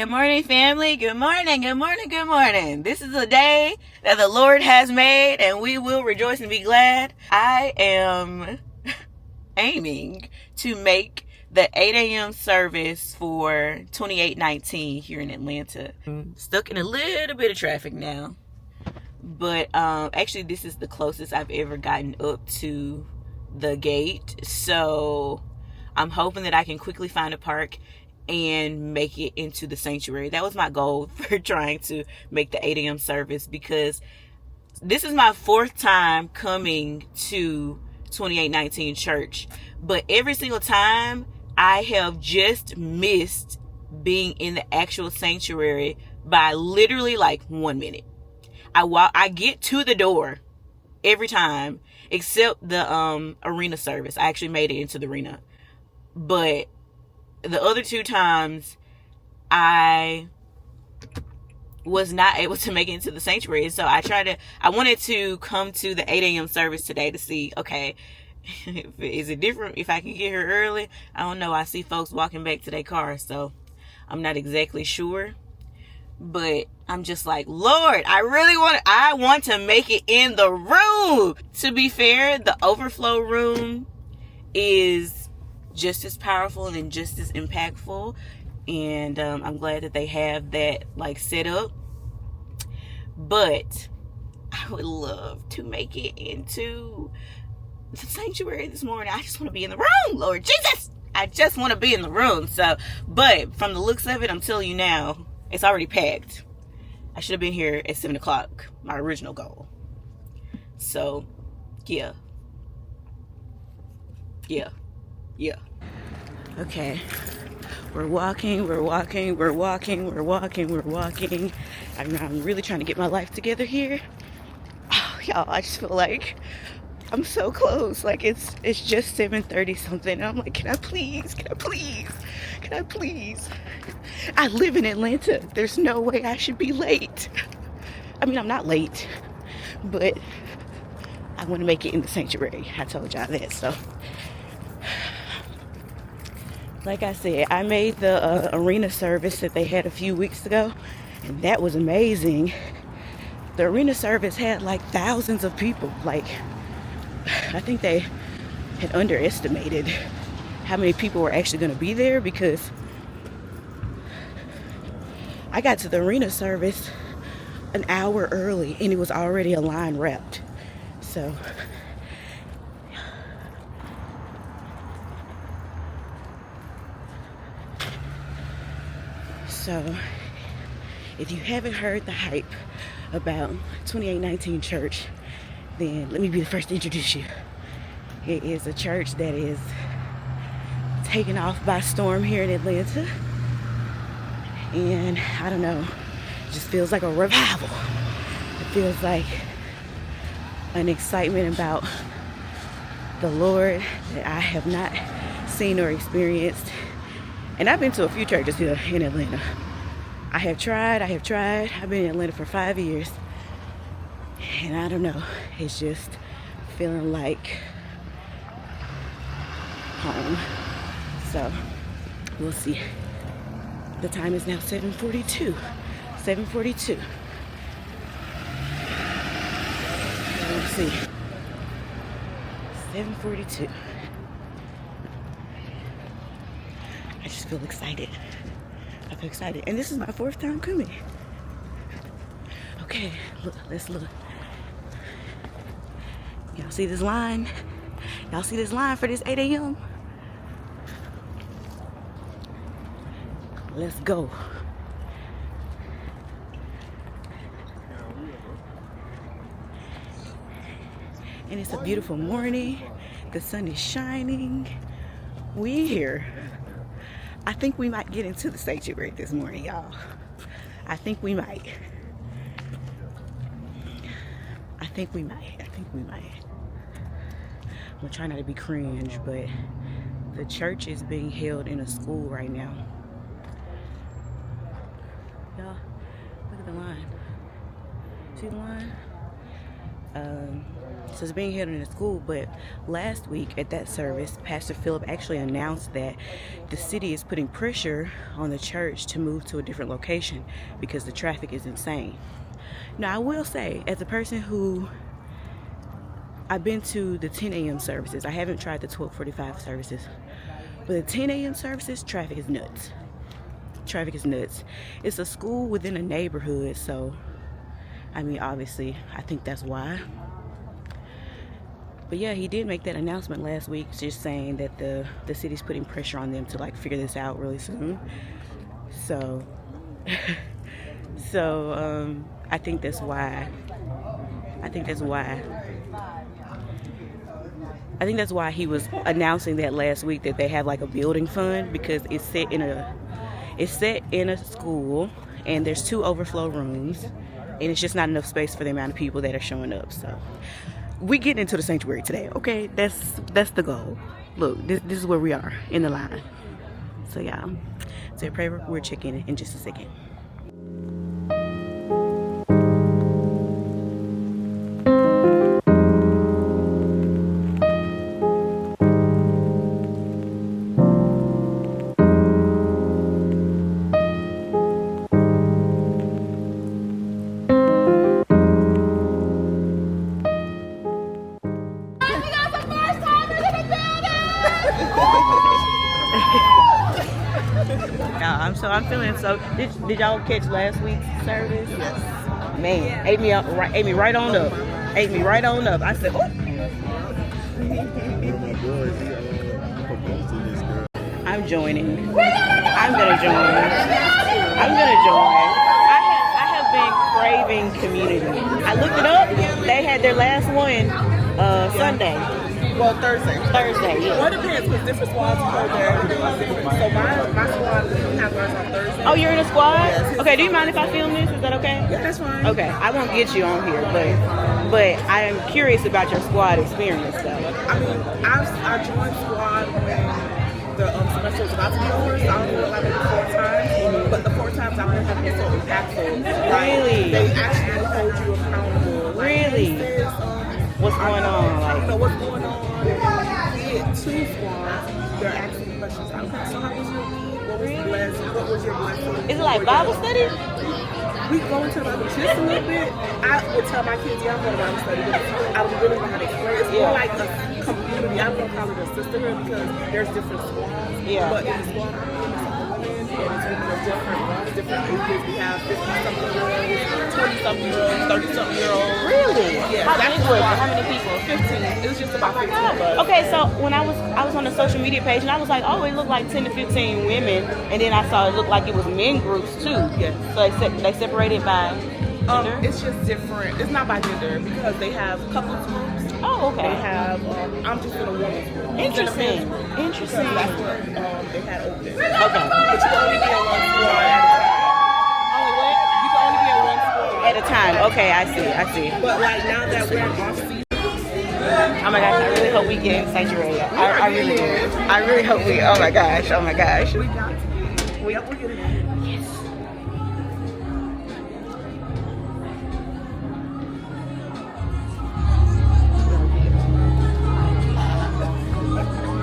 Good morning, family. Good morning, good morning, good morning. This is a day that the Lord has made, and we will rejoice and be glad. I am aiming to make the 8 a.m. service for 2819 here in Atlanta. I'm stuck in a little bit of traffic now, but actually this is the closest I've ever gotten up to the gate, so I'm hoping that I can quickly find a park and make it into the sanctuary. That was my goal for trying to make the 8 a.m. service, because this is my fourth time coming to 2819 church, but every single time I have just missed being in the actual sanctuary by literally like 1 minute. I get to the door every time except the arena service. I actually made it into the arena, but the other two times I was not able to make it into the sanctuary. So I wanted to come to the 8 a.m. service today to see, okay, is it different if I can get here early? I don't know. I see folks walking back to their car, so I'm not exactly sure. But I'm just like, Lord, I want to make it in the room. To be fair, the overflow room is just as powerful and just as impactful, and I'm glad that they have that like set up. But I would love to make it into the sanctuary this morning. I just want to be in the room, Lord Jesus. I just want to be in the room. So, but from the looks of it, I'm telling you now, it's already packed. I should have been here at 7 o'clock, my original goal. So, yeah. Okay. We're walking. I'm really trying to get my life together here. Oh, y'all, I just feel like I'm so close. Like it's just 7:30 something. And I'm like, can I please? I live in Atlanta. There's no way I should be late. I mean, I'm not late, but I want to make it in the sanctuary. I told y'all that. So, like I said, I made the arena service that they had a few weeks ago, and that was amazing. The arena service had like thousands of people. Like, I think they had underestimated how many people were actually going to be there, because I got to the arena service an hour early and it was already a line wrapped. So if you haven't heard the hype about 2819 Church, then let me be the first to introduce you. It is a church that is taken off by storm here in Atlanta, and I don't know, it just feels like a revival. It feels like an excitement about the Lord that I have not seen or experienced. And I've been to a few churches here in Atlanta. I have tried. I've been in Atlanta for 5 years. And I don't know, it's just feeling like home. So, we'll see. The time is now 7:42. 7:42. Let's see. 7:42. I just feel excited. I feel excited. And this is my fourth time coming. Okay, look, let's look. Y'all see this line? Y'all see this line for this 8 a.m.? Let's go. And it's a beautiful morning. The sun is shining. We here. I think we might get into the sanctuary this morning, y'all. I think we might. I'm gonna try not to be cringe, but the church is being held in a school right now. Y'all, look at the line. See the line? So it's being held in the school, but last week at that service, Pastor Philip actually announced that the city is putting pressure on the church to move to a different location because the traffic is insane. Now, I will say, as a person who I've been to the 10 a.m. services, I haven't tried the 12:45 services, but the 10 a.m. services, traffic is nuts. Traffic is nuts. It's a school within a neighborhood, so I mean, obviously, I think that's why. But yeah, he did make that announcement last week, just saying that the city's putting pressure on them to like figure this out really soon. So, I think that's why. I think that's why he was announcing that last week, that they have like a building fund, because it's set in a school and there's 2 overflow rooms and it's just not enough space for the amount of people that are showing up. So we get into the sanctuary today, okay? That's the goal. Look, this is where we are in the line. So yeah, so pray we're checking in just a second. I'm feeling so. Did y'all catch last week's service? Yes. Man, ate me right on up. Ate me right on up. I said, oh. I'm joining. I'm gonna join. I have been craving community. I looked it up. They had their last one Sunday. Well, Thursday, yeah. Well, it depends, because different squads go there. Everything's different. So my squad, we have ours on Thursday. Oh, you're in a squad? Yes. Okay, do you mind if I film this? Is that okay? Yeah, that's fine. Okay, I won't get you on here, but I am curious about your squad experience, though. I mean, I joined squad when the semester was about to be over, so I only went like 4 times. But the 4 times I've been having so impactful. Really? They actually hold you accountable. Really? What's going on? So what's going on? We did 2 squads. They're asking questions. Okay, so how was your week? What was your blessing? Is it like Bible study? We go into Bible just a little bit. I would tell my kids, yeah, I'm going to Bible study, but I don't really know how to explain it. It's more like a community. I'm going to call it a sisterhood, because there's different squads. Yeah. But in the squad I'm in, it's a women, and it's women of different ages. We have 50-something-year-olds, 20-something-year-olds, 30-something-year-olds. Really? Yeah. How big was it? How many people? 15. It was just about 15 of us. Okay, so when I was on the social media page, and I was like, oh, it looked like 10 to 15 women, and then I saw it looked like it was men groups too. Yeah. So they separated by gender? It's just different. It's not by gender, because they have couples groups. Oh, okay. They have. I'm just in a woman's group. Interesting. Because that's what they had open. Okay. But you can only be in one squad at a time. Only what? You can only be in one squad At a time. Okay, I see. But like now that we're in off season. Oh my gosh, I really hope we get in sanctuary. I really do. I really hope we. Oh my gosh. We got to. We'll get it. Yes.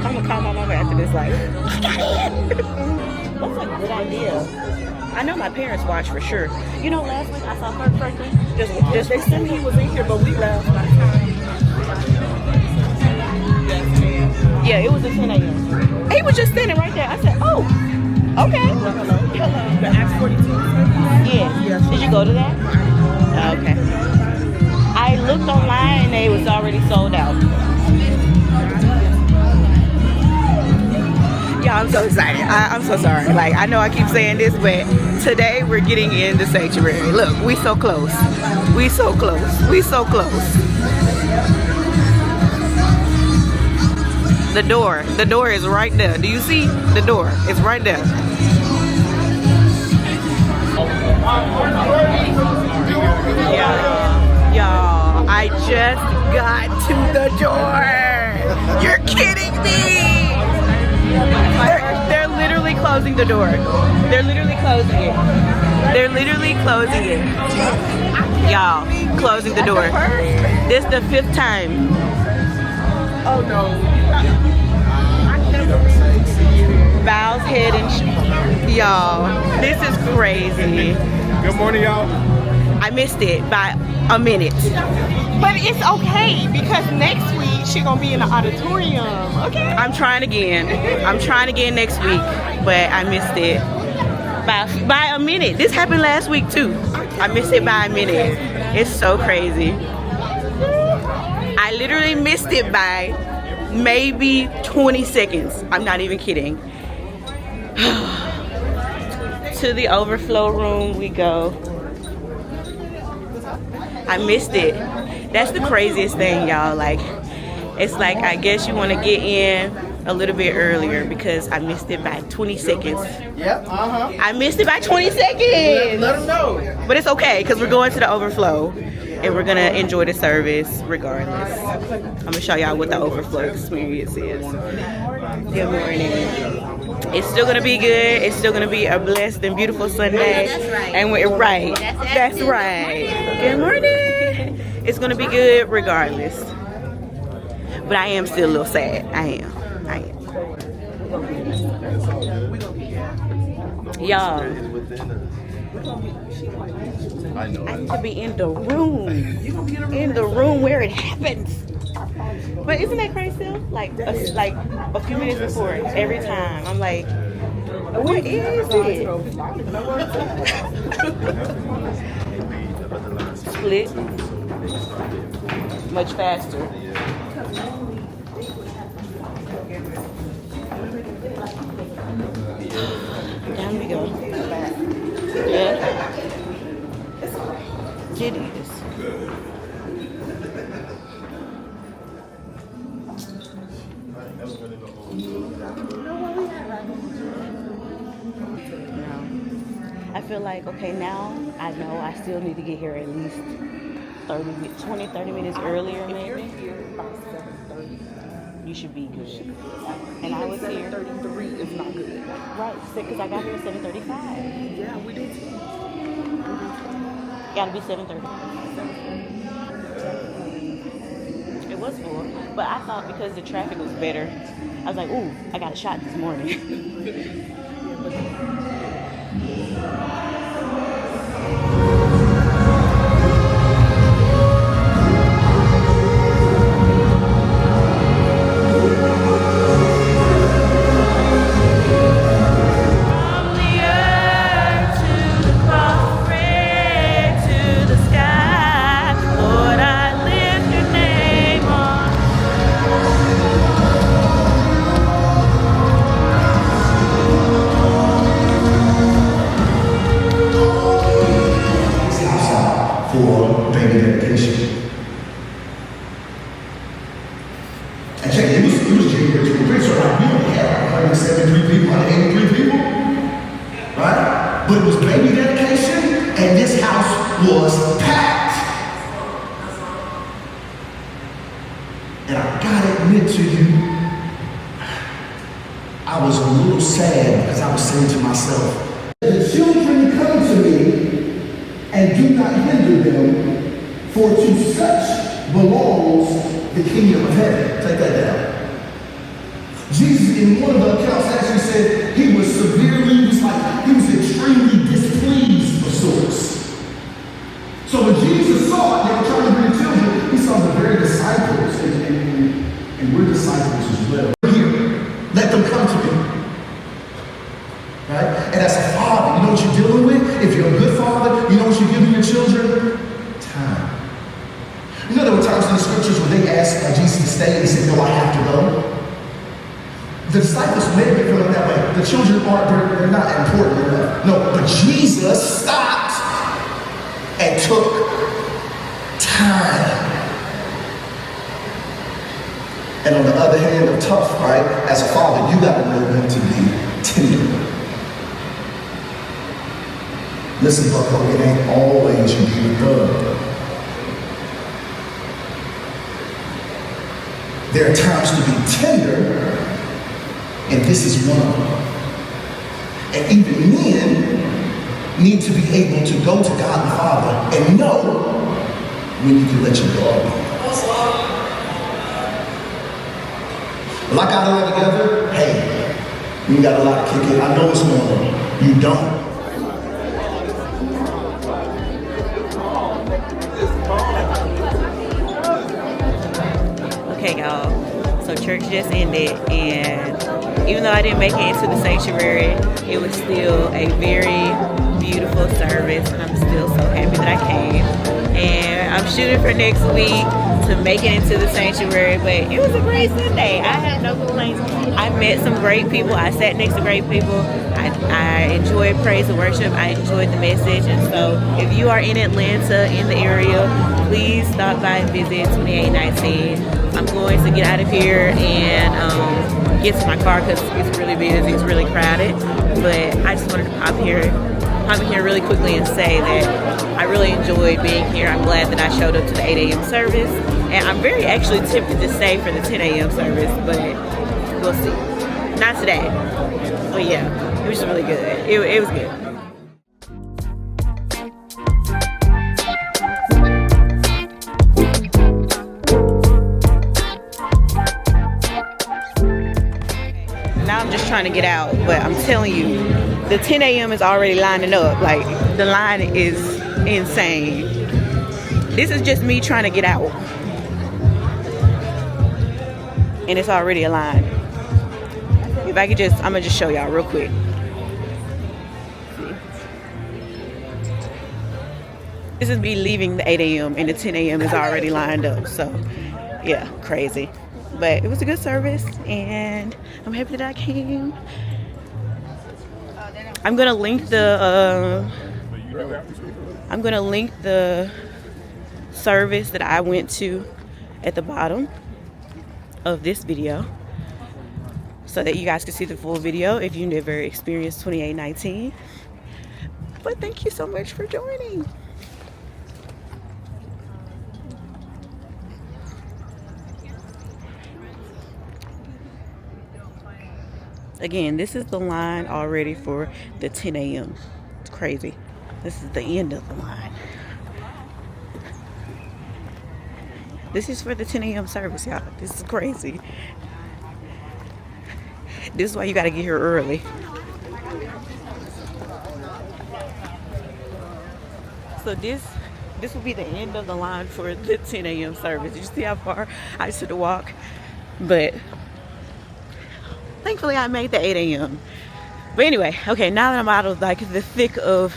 I'm gonna call my mama after this. Like, I got in. That's a good idea. I know my parents watch for sure. You know, last week I saw Kirk Franklin. Just They said he was in here, but we left by the time. Yes, ma'am. Yeah, it was at 10 a.m. He was just standing right there. I said, oh, okay. Hello. The Acts 42. Yeah. Yes. Did you go to that? Okay. I looked online and it was already sold out. Yeah, I'm so excited. I'm so sorry. Like, I know I keep saying this, but today we're getting in the sanctuary. Look, we so close. We so close. We so close. The door is right there. Do you see the door? It's right there. Y'all, I just got to the door. You're kidding me. They're literally closing the door. They're literally closing it. They're literally closing it. Y'all, closing the door. This the 5th time. Oh no. Val's head and y'all, this is crazy. Good morning, y'all. I missed it by a minute. But it's okay because next week she gonna be in the auditorium. Okay. I'm trying again. I'm trying again next week, but I missed it by a minute. This happened last week too. I missed it by a minute. It's so crazy. I literally missed it by maybe 20 seconds. I'm not even kidding. To the overflow room we go. I missed it. That's the craziest thing, y'all. Like, it's like, I guess you want to get in a little bit earlier because I missed it by 20 seconds. Yep, I missed it by 20 seconds. Let them know. But it's okay because we're going to the overflow and we're going to enjoy the service regardless. I'm going to show y'all what the overflow experience is. Good morning. It's still going to be good. It's still going to be a blessed and beautiful Sunday. That's right. And we're right. That's right. Good morning. It's going to be good regardless. But I am still a little sad. I am. Y'all, I need to be in the room. In the room where it happens. But isn't that crazy though? Like a few minutes before, every time, I'm like, what is it? Split. Much faster. Down we go. Yeah. It is. I feel like, okay, now I know I still need to get here at least 30 minutes earlier, maybe. You should be good. And I was here. 33 is not good. Right, because I got here at 7:35. Yeah, we do too. Gotta be 7:30. It was full, but I thought because the traffic was better, I was like, ooh, I got a shot this morning. For baby dedication. And check, it was January 23rd, so like, we only had 173 people, 183 people, right? But it was baby dedication, and this house was packed. And I gotta admit to you, I was a little sad because I was saying to myself, the children come to me and do not hinder them, for to such belongs the kingdom of heaven. Take that down. Jesus, in one of the accounts, actually said he was extremely displeased of sorts. So when Jesus saw it, they were trying to bring children, he saw the very disciples, and we're disciples as well. Here, let them come to me. Right? And as a father, you know what you're dealing with? If you're a good father, you know what you're giving your children? Time. You know there were times in the scriptures where they asked Jesus to stay and he said, no, I have to go. The disciples may have been feeling that way. The children they're not important enough. No, but Jesus stopped and took time. And on the other hand of tough, right? As a father, you got to know when to be tender. Listen, bucko, it ain't always you be a thug. There are times to be tender, and this is one of them. And even then, need to be able to go to God the Father and know when you can let your guard down. Well, I got it all together. Hey, you got a lot to kick in. I know it's normal. You don't. Okay, y'all. So church just ended, and even though I didn't make it into the sanctuary, it was still a very beautiful service, and I'm still so happy that I came. And I'm shooting for next week to make it into the sanctuary, but it was a great Sunday. I had no complaints. I met some great people. I sat next to great people. I enjoyed praise and worship. I enjoyed the message. And so if you are in Atlanta, in the area, please stop by and visit 2819. I'm going to get out of here and get to my car because it's really busy. It's really crowded. But I just wanted to pop in here really quickly and say that I really enjoyed being here. I'm glad that I showed up to the 8 a.m. service. And I'm very actually tempted to stay for the 10 a.m. service, but we'll see. Not today. But yeah, it was really good. It was good. Now I'm just trying to get out, but I'm telling you, the 10 a.m. is already lining up. Like, the line is insane. This is just me trying to get out. And it's already a line. If I could I'm gonna just show y'all real quick. This is me leaving the 8 a.m. and the 10 a.m. is already lined up. So, yeah, crazy. But it was a good service, and I'm happy that I came. I'm gonna link the service that I went to at the bottom of this video so that you guys can see the full video if you never experienced 2819. But thank you so much for joining. Again, this is the line already for the 10 a.m. It's crazy. This is the end of the line. This is for the 10 a.m. service, y'all. This is crazy. This is why you gotta get here early. So this will be the end of the line for the 10 a.m. service. You see how far I used to walk? But thankfully I made the 8 a.m. But anyway, okay, now that I'm out of like the thick of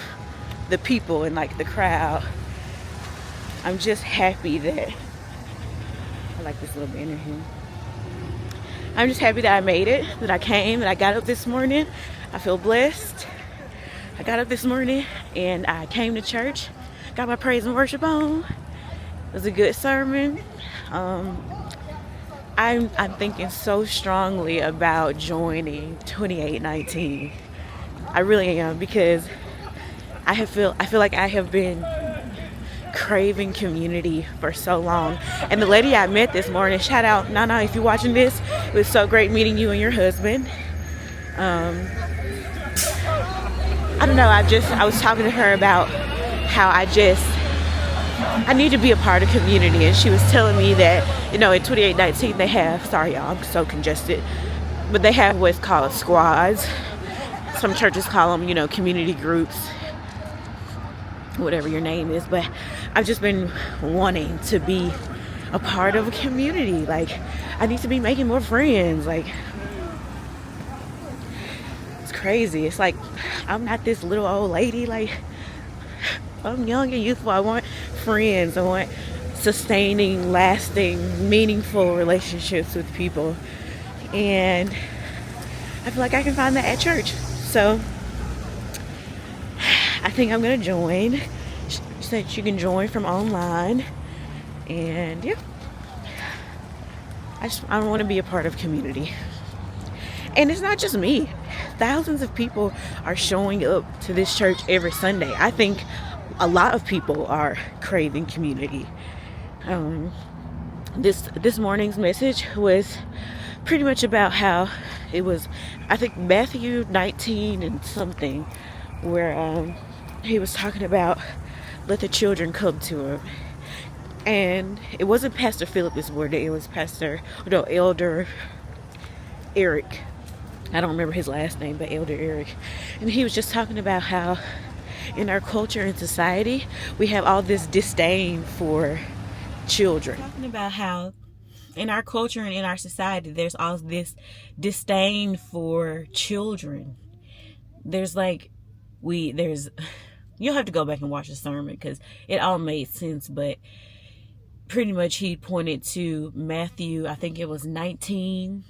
the people and like the crowd, I'm just happy that I like this little banner here. I'm just happy that I made it, that I came, that I got up this morning. I feel blessed. I got up this morning and I came to church, got my praise and worship on. It was a good sermon. I'm thinking so strongly about joining 2819. I really am, because I feel like I have been craving community for so long. And the lady I met this morning, shout out Nana if you're watching this, it was so great meeting you and your husband. I don't know, I was talking to her about how I need to be a part of community, and she was telling me that, you know, in 2819 they have, sorry y'all, I'm so congested, but they have what's called squads. Some churches call them, you know, community groups, whatever your name is. But I've just been wanting to be a part of a community. Like, I need to be making more friends. Like, it's crazy. It's like, I'm not this little old lady. Like, I'm young and youthful. I want friends. I want sustaining, lasting, meaningful relationships with people. And I feel like I can find that at church. So I think I'm gonna join. She said you can join from online. And yeah, I want to be a part of community. And it's not just me. Thousands of people are showing up to this church every Sunday. I think a lot of people are craving community. This morning's message was pretty much about how it was, I think, Matthew 19 and something, where he was talking about let the children come to him. And it wasn't Pastor Philip this morning, it was Elder Eric. I don't remember his last name, but Elder Eric. And he was just talking about how in our culture and society, we have all this disdain for children. Talking about how in our culture and in our society, there's all this disdain for children. There's you'll have to go back and watch the sermon because it all made sense, but pretty much he pointed to Matthew, I think it was 19.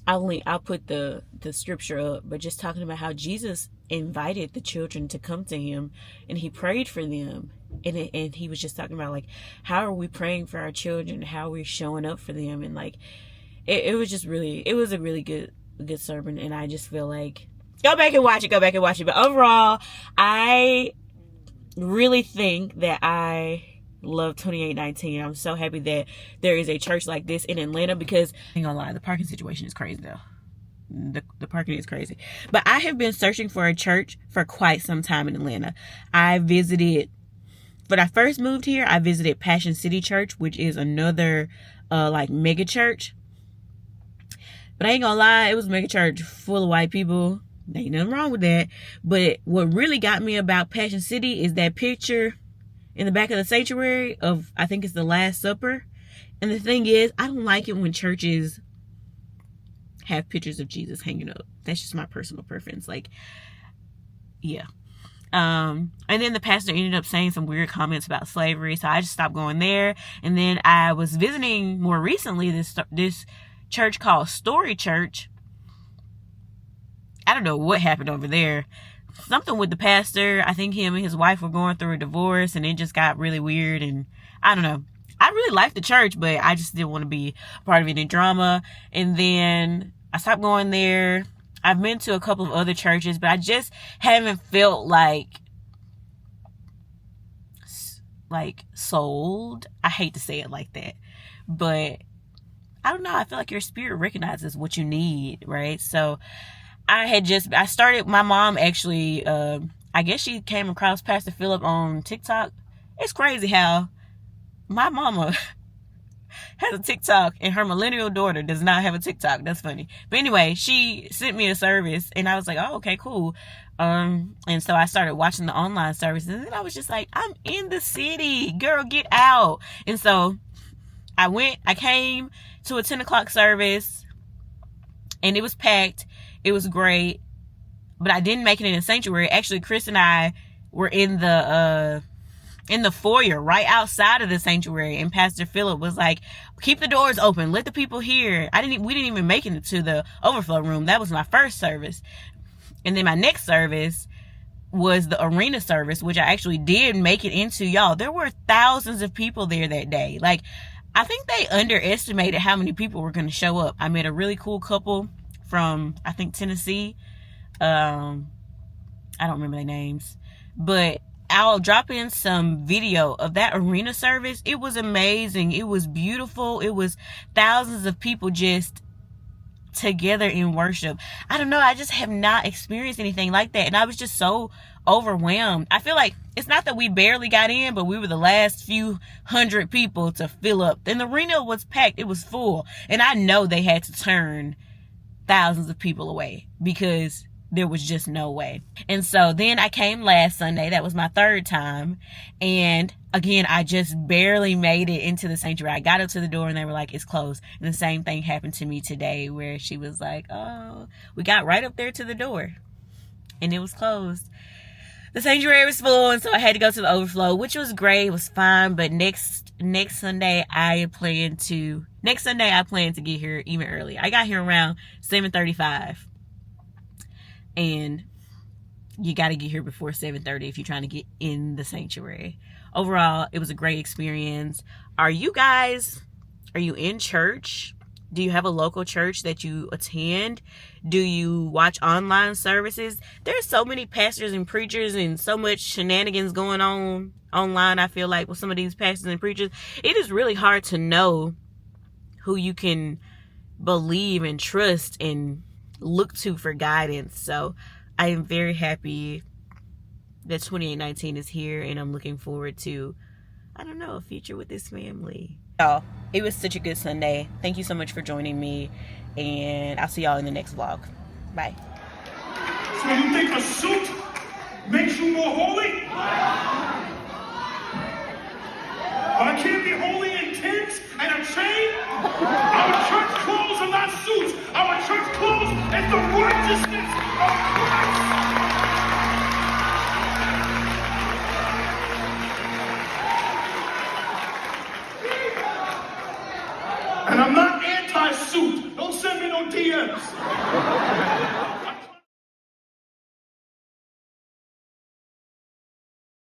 I'll put the scripture up, but just talking about how Jesus invited the children to come to him and he prayed for them. And he was just talking about like, how are we praying for our children? How are we showing up for them? And like, it was a really good sermon. And I just feel like, go back and watch it. But overall, I really think that I love 2819. I'm so happy that there is a church like this in Atlanta because, I ain't gonna lie, the parking situation is crazy though. The parking is crazy. But I have been searching for a church for quite some time in Atlanta. When I first moved here, I visited Passion City Church, which is another like mega church. But I ain't gonna lie, it was a mega church full of white people. There ain't nothing wrong with that. But what really got me about Passion City is that picture in the back of the sanctuary of, I think it's the Last Supper. And the thing is, I don't like it when churches have pictures of Jesus hanging up. That's just my personal preference. Like, yeah. And then the pastor ended up saying some weird comments about slavery, so I just stopped going there. And then I was visiting more recently this church called Story Church. I don't know what happened over there. Something with the pastor. I think him and his wife were going through a divorce and it just got really weird, and I don't know. I really liked the church, but I just didn't want to be a part of any drama. And then I stopped going there. I've been to a couple of other churches, but I just haven't felt like sold. I hate to say it like that, but I don't know. I feel like your spirit recognizes what you need, right? So I started, my mom actually, I guess she came across Pastor Philip on TikTok. It's crazy how my mama has a TikTok and her millennial daughter does not have a TikTok. That's funny. But anyway, she sent me a service and I was like, oh, okay, cool. And so I started watching the online services and I was just like, I'm in the city, girl, get out. And so I came to a 10 o'clock service and it was packed. It was great, but I didn't make it in the sanctuary. Actually, Chris and I were in the foyer right outside of the sanctuary, and Pastor Philip was like, keep the doors open, let the people hear. We didn't even make it to the overflow room. That was my first service. And then my next service was the arena service, which I actually did make it into. Y'all, there were thousands of people there that day. Like, I think they underestimated how many people were going to show up. I met a really cool couple from, I think, Tennessee. I don't remember their names, but I'll drop in some video of that arena service. It was amazing. It was beautiful. It was thousands of people just together in worship. I don't know. I just have not experienced anything like that. And I was just so overwhelmed. I feel like it's not that we barely got in, but we were the last few hundred people to fill up. And the arena was packed. It was full. And I know they had to turn thousands of people away because there was just no way. And so then I came last Sunday. That was my third time. And again, I just barely made it into the sanctuary. I got up to the door and they were like, it's closed. And the same thing happened to me today where she was like, oh, we got right up there to the door and it was closed. The sanctuary was full, and so I had to go to the overflow, which was great. It was fine. But next Sunday, I plan to get here even early. I got here around 7:35. And you got to get here before 7:30 if you're trying to get in the sanctuary. Overall, it was a great experience. Are you in church? Do you have a local church that you attend? Do you watch online services? There's so many pastors and preachers and so much shenanigans going on online, I feel like, with some of these pastors and preachers. It is really hard to know who you can believe and trust and look to for guidance. So I am very happy that 2819 is here, and I'm looking forward to, I don't know, a future with this family. Y'all, it was such a good Sunday. Thank you so much for joining me, and I'll see y'all in the next vlog. Bye. So you think a suit makes you more holy? I can't be holy in tents and a chain? Our church clothes are not suits. Our church clothes is the righteousness of